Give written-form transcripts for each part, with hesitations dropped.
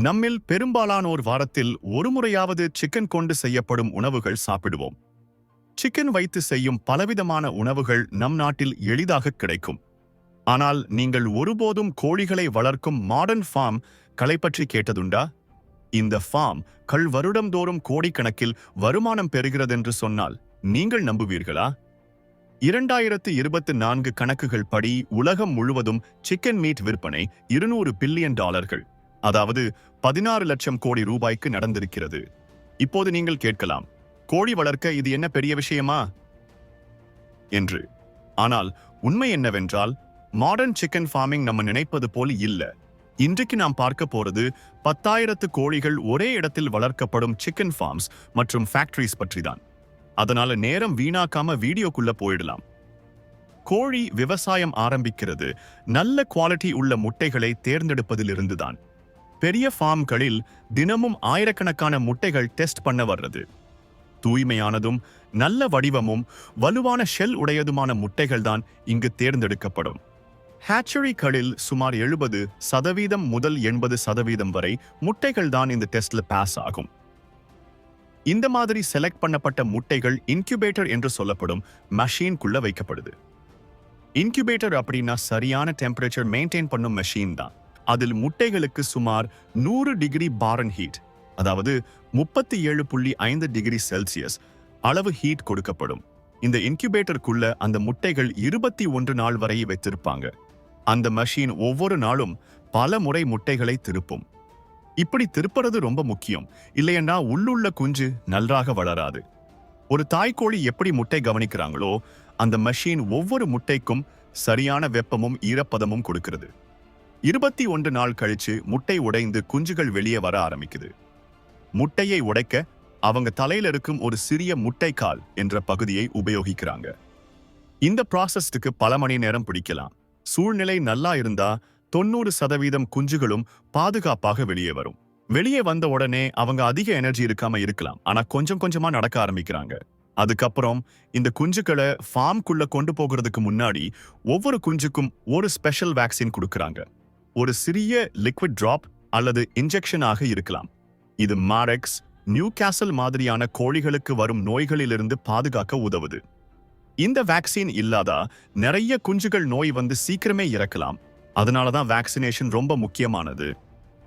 நம்மில் பெரும்பாலானோர் வாரத்தில் ஒரு முறையாவது சிக்கன் கொண்டு செய்யப்படும் உணவுகள் சாப்பிடுவோம். சிக்கன் வைத்து செய்யும் பலவிதமான உணவுகள் நம் நாட்டில் எளிதாக கிடைக்கும். ஆனால் நீங்கள் ஒருபோதும் கோழிகளை வளர்க்கும் மாடர்ன் ஃபார்ம் களை பற்றி கேட்டதுண்டா? இந்த ஃபார்ம் வருடந்தோறும் கோடிக்கணக்கில் வருமானம் பெறுகிறதென்று சொன்னால் நீங்கள் நம்புவீர்களா? 2024 கணக்குகள் படி உலகம் முழுவதும் சிக்கன் மீட் விற்பனை $200 பில்லியன், அதாவது 16 லட்சம் கோடி ரூபாய்க்கு நடந்திருக்கிறது. இப்போது நீங்கள் கேட்கலாம், கோழி வளர்க்க இது என்ன பெரிய விஷயமா என்று. ஆனால் உண்மை என்னவென்றால், மாடர்ன் சிக்கன் ஃபார்மிங் நம்ம நினைப்பது போல் இல்ல. இன்றைக்கு நாம் பார்க்க போறது 10,000 கோழிகள் ஒரே இடத்தில் வளர்க்கப்படும் சிக்கன் ஃபார்ம்ஸ் மற்றும் ஃபேக்டரிஸ் பற்றி தான். அதனால நேரம் வீணாக்காம வீடியோக்குள்ள போயிடலாம். கோழி விவசாயம் ஆரம்பிக்கிறது நல்ல குவாலிட்டி உள்ள முட்டைகளை தேர்ந்தெடுப்பதிலிருந்து தான். பெரிய ஃபார்ம்களில் தினமும் ஆயிரக்கணக்கான முட்டைகள் டெஸ்ட் பண்ண வர்றது. தூய்மையானதும் நல்ல வடிவமும் வலுவான ஷெல் உடையதுமான முட்டைகள் தான் இங்கு தேர்ந்தெடுக்கப்படும். ஹேச்சரிகளில் சுமார் 70% முதல் 80% வரை முட்டைகள் தான் இந்த டெஸ்ட்ல பாஸ் ஆகும். இந்த மாதிரி செலக்ட் பண்ணப்பட்ட முட்டைகள் இன்குபேட்டர் என்று சொல்லப்படும் மெஷின்குள்ள வைக்கப்படுது. இன்குபேட்டர் அப்படின்னா சரியான டெம்பரேச்சர் மெயின்டைன் பண்ணும் மெஷின் தான். அதில் முட்டைகளுக்கு சுமார் 100 டிகிரி பாரன்ஹீட், அதாவது 37.5 டிகிரி செல்சியஸ் அளவு ஹீட் கொடுக்கப்படும். இந்த இன்குபேட்டருக்குள்ள அந்த முட்டைகள் 21 நாள் வரை வைத்திருப்பாங்க. அந்த மெஷின் ஒவ்வொரு நாளும் பல முறை முட்டைகளை திருப்பும். இப்படி திருப்புறது ரொம்ப முக்கியம், இல்லையன்னா உள்ளுள்ள குஞ்சு நன்றாக வளராது. ஒரு தாய்க்கோழி எப்படி முட்டை கவனிக்கிறாங்களோ, அந்த மெஷின் ஒவ்வொரு முட்டைக்கும் சரியான வெப்பமும் ஈரப்பதமும் கொடுக்கிறது. 21 நாள் கழிச்சு முட்டை உடைந்து குஞ்சுகள் வெளியே வர ஆரம்பிக்குது. முட்டையை உடைக்க அவங்க தலையில இருக்கும் ஒரு சிறிய முட்டைக்கால் என்ற பகுதியை உபயோகிக்கிறாங்க. இந்த ப்ராசஸ்க்கு பல மணி நேரம் பிடிக்கலாம். சூழ்நிலை நல்லா இருந்தா 90% குஞ்சுகளும் பாதுகாப்பாக வெளியே வரும். வெளியே வந்த உடனே அவங்க அதிக எனர்ஜி இருக்காம இருக்கலாம், ஆனா கொஞ்சம் கொஞ்சமா நடக்க ஆரம்பிக்கிறாங்க. அதுக்கப்புறம் இந்த குஞ்சுகளை ஃபார்ம்குள்ள கொண்டு போகிறதுக்கு முன்னாடி ஒவ்வொரு குஞ்சுக்கும் ஒரு ஸ்பெஷல் வேக்சின் கொடுக்கறாங்க. ஒரு சிறிய லிக்விட் டிராப் அல்லது இன்ஜெக்ஷனாக இருக்கலாம். இது மாரெக்ஸ், நியூகாசல் மாதிரியான கோழிகளுக்கு வரும் நோய்களிலிருந்து பாதுகாக்க உதவுது. இந்த வேக்சின் இல்லாதா நிறைய குஞ்சுகள் நோய் வந்து சீக்கிரமே இறக்கலாம். அதனாலதான் வேக்சினேஷன் ரொம்ப முக்கியமானது.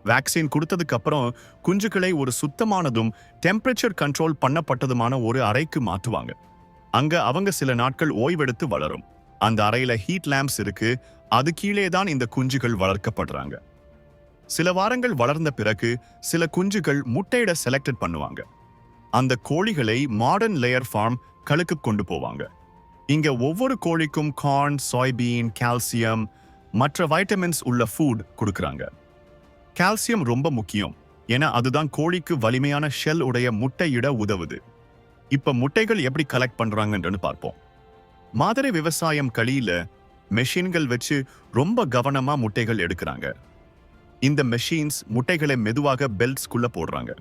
வேக்சின் கொடுத்ததுக்கு அப்புறம் குஞ்சுகளை ஒரு சுத்தமானதும் டெம்பரேச்சர் கண்ட்ரோல் பண்ணப்பட்டதுமான ஒரு அறைக்கு மாற்றுவாங்க. அங்க அவங்க சில நாட்கள் ஓய்வெடுத்து வளரும். அந்த அறையில ஹீட் லேம்ப்ஸ் இருக்கு. அது கீழே தான் இந்த குஞ்சுகள் வளர்க்கப்படுறாங்க. சில வாரங்கள் வளர்ந்த பிறகு சில குஞ்சுகள் முட்டையிட செலக்டட் பண்ணுவாங்க. அந்த கோழிகளை மாடர்ன் லேயர் ஃபார்ம் களுக்கு கொண்டு போவாங்க. இங்க ஒவ்வொரு கோழிக்கும் கார்ன், சோய்பீன், கால்சியம் மற்ற வைட்டமின்ஸ் உள்ள ஃபுட் கொடுக்கறாங்க. கால்சியம் ரொம்ப முக்கியம், ஏன்னா அதுதான் கோழிக்கு வலிமையான ஷெல் உடைய முட்டையிட உதவுது. இப்ப முட்டைகள் எப்படி கலெக்ட் பண்றாங்கன்னு பார்ப்போம். மாதிரி விவசாயம் களியில மெஷின்கள் வச்சு ரொம்ப கவனமா முட்டைகள் எடுக்கிறாங்க. இந்த மெஷின்ஸ் முட்டைகளை மெதுவாக பெல்ட்ஸ்குள்ள போடுறாங்க.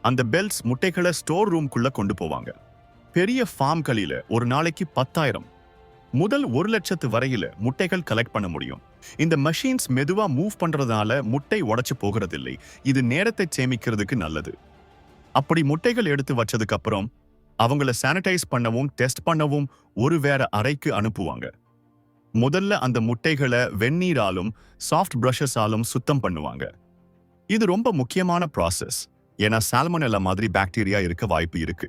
அந்த பெல்ட்ஸ் முட்டைகளை ஸ்டோர் ரூம்குள்ள கொண்டு போவாங்க. பெரிய ஃபார்ம்களில ஒரு நாளைக்கு 10,000 முதல் 1,00,000 வரையில முட்டைகள் கலெக்ட் பண்ண முடியும். இந்த மெஷின்ஸ் மெதுவா மூவ் பண்றதுனால முட்டை உடைச்சு போகிறதில்லை. இது நேரத்தை சேமிக்கிறதுக்கு நல்லது. அப்படி முட்டைகள் எடுத்து வச்சதுக்கு அப்புறம் அவங்கள சானிடைஸ் பண்ணவும் டெஸ்ட் பண்ணவும் ஒரு வேற அறைக்கு அனுப்புவாங்க. முதல்ல அந்த முட்டைகளை வெந்நீராலும் சாஃப்ட் பிரஷஸாலும் சுத்தம் பண்ணுவாங்க. இது ரொம்ப முக்கியமான ப்ராசஸ், ஏன்னா சால்மனெல்லா மாதிரி பாக்டீரியா இருக்க வாய்ப்பு இருக்கு.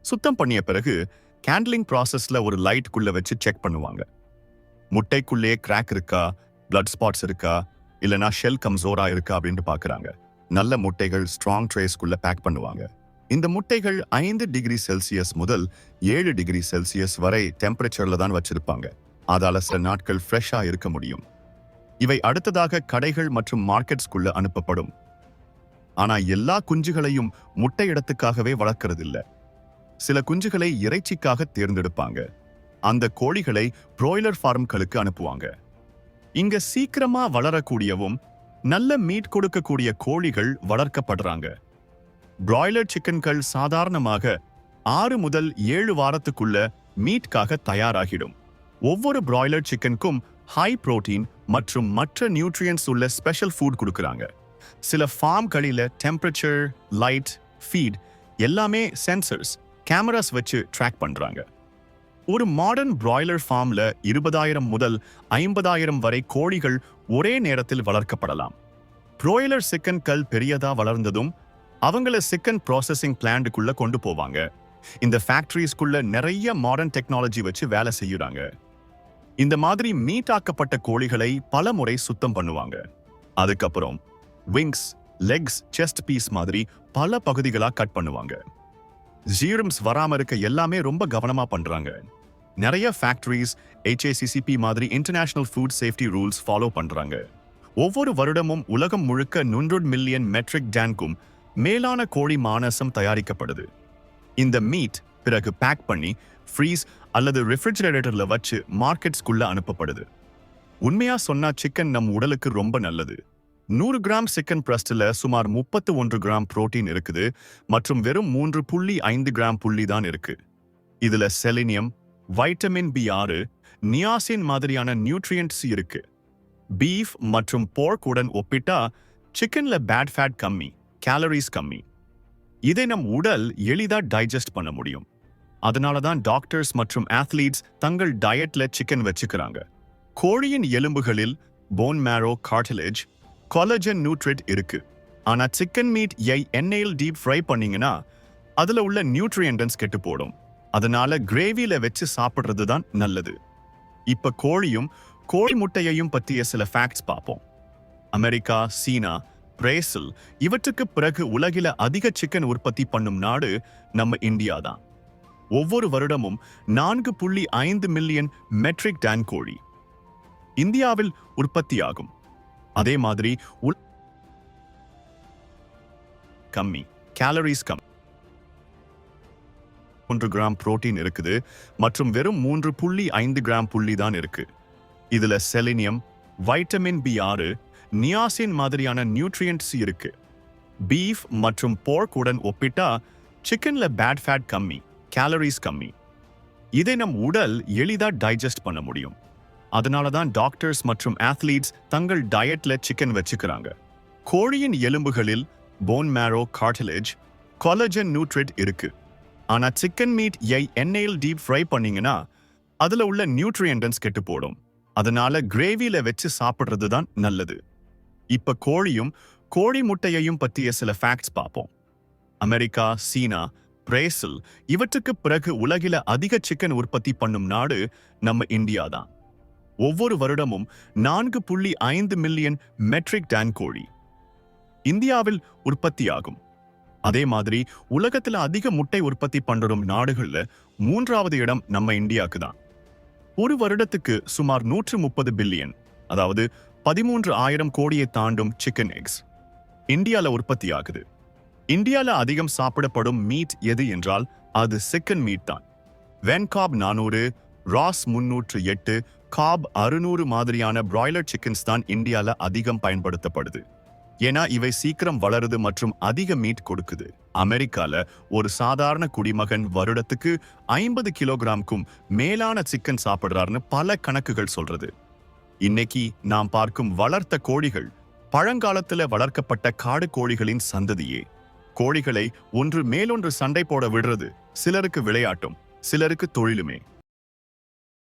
சுத்தம் பண்ணிய பிறகு கேண்ட்லிங் ப்ராசஸ்ல ஒரு லைட்குள்ள வச்சு செக் பண்ணுவாங்க. முட்டைக்குள்ளே கிராக் இருக்கா, பிளட் ஸ்பாட்ஸ் இருக்கா, இல்லனா ஷெல் கம்சோரா இருக்கா அப்படின்னு பாக்குறாங்க. நல்ல முட்டைகள் ஸ்ட்ராங் ட்ரேஸ்குள்ள பேக் பண்ணுவாங்க. இந்த முட்டைகள் 5 டிகிரி செல்சியஸ் முதல் 7 டிகிரி செல்சியஸ் வரை டெம்பரேச்சர்ல தான் வச்சிருப்பாங்க. அதால சில நாட்கள் ஃப்ரெஷ்ஷா இருக்க முடியும். இவை அடுத்ததாக கடைகள் மற்றும் மார்க்கெட்ஸ்குள்ள அனுப்பப்படும். ஆனா எல்லா குஞ்சுகளையும் முட்டை இடத்துக்காகவே வளர்க்கறதில்ல. சில குஞ்சுகளை இறைச்சிக்காக தேர்ந்தெடுப்பாங்க. அந்த கோழிகளை பிராய்லர் ஃபார்ம்களுக்கு அனுப்புவாங்க. இங்க சீக்கிரமா வளரக்கூடியவும் நல்ல மீட் கொடுக்கக்கூடிய கோழிகள் வளர்க்கப்படுறாங்க. பிராய்லர் சிக்கன்கள் சாதாரணமாக 6 முதல் 7 வாரத்துக்குள்ள மீட்காக தயாராகிடும். ஒவ்வொரு பிராய்லர் சிக்கனுக்கும் ஹை புரோட்டீன் மற்றும் மற்ற நியூட்ரியன்ஸ் உள்ள ஸ்பெஷல் ஃபுட் கொடுக்கறாங்க. சில ஃபார்ம்களில டெம்பரேச்சர், லைட், ஃபீட் எல்லாமே சென்சர்ஸ், கேமராஸ் வச்சு ட்ராக் பண்றாங்க. ஒரு மாடர்ன் பிராய்லர் ஃபார்ம்ல 20,000 முதல் 50,000 வரை கோழிகள் ஒரே நேரத்தில் வளர்க்கப்படலாம். பிராய்லர் சிக்கன் கல் பெரியதா வளர்ந்ததும் அவங்கள சிக்கன் ப்ராசஸிங் பிளான்ட்டுக்குள்ள கொண்டு போவாங்க. இந்த ஃபேக்டரிஸ்குள்ள நிறைய மாடர்ன் டெக்னாலஜி வச்சு வேலை செய்யுறாங்க. இந்த மாதிரி மீட் ஆக்கப்பட்ட கோழிகளை பல முறை சுத்தம் பண்ணுவாங்க. அதுக்கப்புறம் விங்ஸ், லெக்ஸ், செஸ்ட் பீஸ் மாதிரி பல பகுதிகளா கட் பண்ணுவாங்க. ஜீரம்ஸ் வராம இருக்க எல்லாமே ரொம்ப கவனமா பண்றாங்க. நிறைய ஃபேக்டரிஸ் HACCP மாதிரி international food safety rules follow பண்றாங்க. ஒவ்வொரு வருடமும் உலகம் முழுக்க 100 மில்லியன் மெட்ரிக் டன்க்கும் மேலான கோழி மானசம் தயாரிக்கப்படுது. இந்த மீட் பிறகு பேக் பண்ணி ஃப்ரீஸ் அல்லது ரெஃப்ரிஜரேட்டர்ல வச்சு மார்க்கெட்ஸ்குள்ள அனுப்பப்படுது. உண்மையா சொன்னா சிக்கன் நம் உடலுக்கு ரொம்ப நல்லது. 100 கிராம் சிக்கன் பிரஸ்ட்ல சுமார் 31 கிராம் புரோட்டீன் இருக்குது மற்றும் வெறும் 3.5 கிராம் புள்ளி தான் இருக்கு. இதுல செலினியம், வைட்டமின் B6, நியாசின் மாதிரியான நியூட்ரியன்ட்ஸ் இருக்கு. பீஃப் மற்றும் போர்க் உடன் ஒப்பிட்டா சிக்கன்ல பேட் ஃபேட் கம்மி, கேலரிஸ் கம்மி. இதை நம் உடல் எளிதா டைஜஸ்ட் பண்ண முடியும். அதனால தான் டாக்டர்ஸ் மற்றும் athletes தங்கள் டயட்ல சிக்கன் வச்சுக்கிறாங்க. கோழியின் எலும்புகளில் போன் மேரோ, கார்டிலேஜ், கொலஜன் நியூட்ரிட் இருக்கு. ஆனா சிக்கன் மீட் எண்ணெயில் டீப் ஃப்ரை பண்ணீங்கன்னா அதுல உள்ள நியூட்ரியன்ட்ஸ் கெட்டு போடும். அதனால கிரேவில வச்சு சாப்பிடுறது தான் நல்லது. இப்ப கோழியும் கோழி முட்டையையும் பற்றிய சில ஃபேக்ட்ஸ் பார்ப்போம். அமெரிக்கா, சீனா, பிரேசில் இவற்றுக்கு பிறகு உலகில அதிக சிக்கன் உற்பத்தி பண்ணும் நாடு நம்ம இந்தியா தான். ஒவ்வொரு வருடமும் 4.5 மில்லியன் மெட்ரிக் டன் கோழி இந்தியாவில் உற்பத்தியாகும். அதே மாதிரி கம்மி, கேலரிஸ் கம்மி, 1 கிராம் புரோட்டீன் இருக்குது மற்றும் வெறும் 3.5 கிராம் புள்ளி தான் இருக்கு. இதுல செலினியம், வைட்டமின் B6, நியாசின் மாதிரியான நியூட்ரியன்ட்ஸ் இருக்கு. பீஃப் மற்றும் போர்க் உடன் ஒப்பிட்டா சிக்கன்ல பேட் ஃபேட் கம்மி, கேலரிஸ் கம்மி. இதை நம் உடல் எளிதா டைஜஸ்ட் பண்ண முடியும். அதனால தான் டாக்டர்ஸ் மற்றும் athletes தங்கள் டயட்ல சிக்கன் வச்சுக்கிறாங்க. கோழியின் எலும்புகளில் போன் மேரோ, கார்டிலேஜ், கொலஜன் நியூட்ரிட் இருக்கு. ஆனா சிக்கன் மீட் எண்ணெயில் டீப் ஃப்ரை பண்ணீங்கன்னா அதுல உள்ள நியூட்ரியன்ட்ஸ் கெட்டு போடும். அதனால கிரேவில வச்சு சாப்பிடுறது தான் நல்லது. இப்ப கோழியும் கோழி முட்டையையும் பற்றிய சில ஃபேக்ட்ஸ் பார்ப்போம். அமெரிக்கா, சீனா, பிரேசில் இவற்றுக்கு பிறகு உலகில அதிக சிக்கன் உற்பத்தி பண்ணும் நாடு நம்ம இந்தியா தான். ஒவ்வொரு வருடமும் 4.5 மில்லியன் மெட்ரிக் டன் கோழி இந்தியாவில் உற்பத்தியாகும். அதே மாதிரி உலகத்துல அதிக முட்டை உற்பத்தி பண்றும் நாடுகள்ல 3வது இடம் நம்ம இந்தியாவுக்கு தான். ஒரு வருடத்துக்கு சுமார் 130 பில்லியன், அதாவது 13,000 கோடியை தாண்டும் சிக்கன் எக்ஸ் இந்தியால உற்பத்தி ஆகுது. இந்தியால அதிகம் சாப்பிடப்படும் மீட் எது என்றால் அது சிக்கன் மீட் தான். வென்காப் 400, ராஸ் 308, காப் 600 மாதிரியான பிராய்லர் சிக்கன்ஸ் தான் இந்தியால அதிகம் பயன்படுத்தப்படுது. ஏன்னா இவை சீக்கிரம் வளருது மற்றும் அதிக மீட் கொடுக்குது. அமெரிக்கால ஒரு சாதாரண குடிமகன் வருடத்துக்கு 50 கிலோகிராமுக்கும் மேலான சிக்கன் சாப்பிடுறாருன்னு பல கணக்குகள் சொல்றது. இன்னைக்கு நாம் பார்க்கும் வளர்த்த கோழிகள் பழங்காலத்துல வளர்க்கப்பட்ட காடு கோழிகளின் சந்ததியே. கோழிகளை ஒன்று மேலொன்று சண்டை போட விடுறது சிலருக்கு விளையாட்டும், சிலருக்கு தொழிலுமே.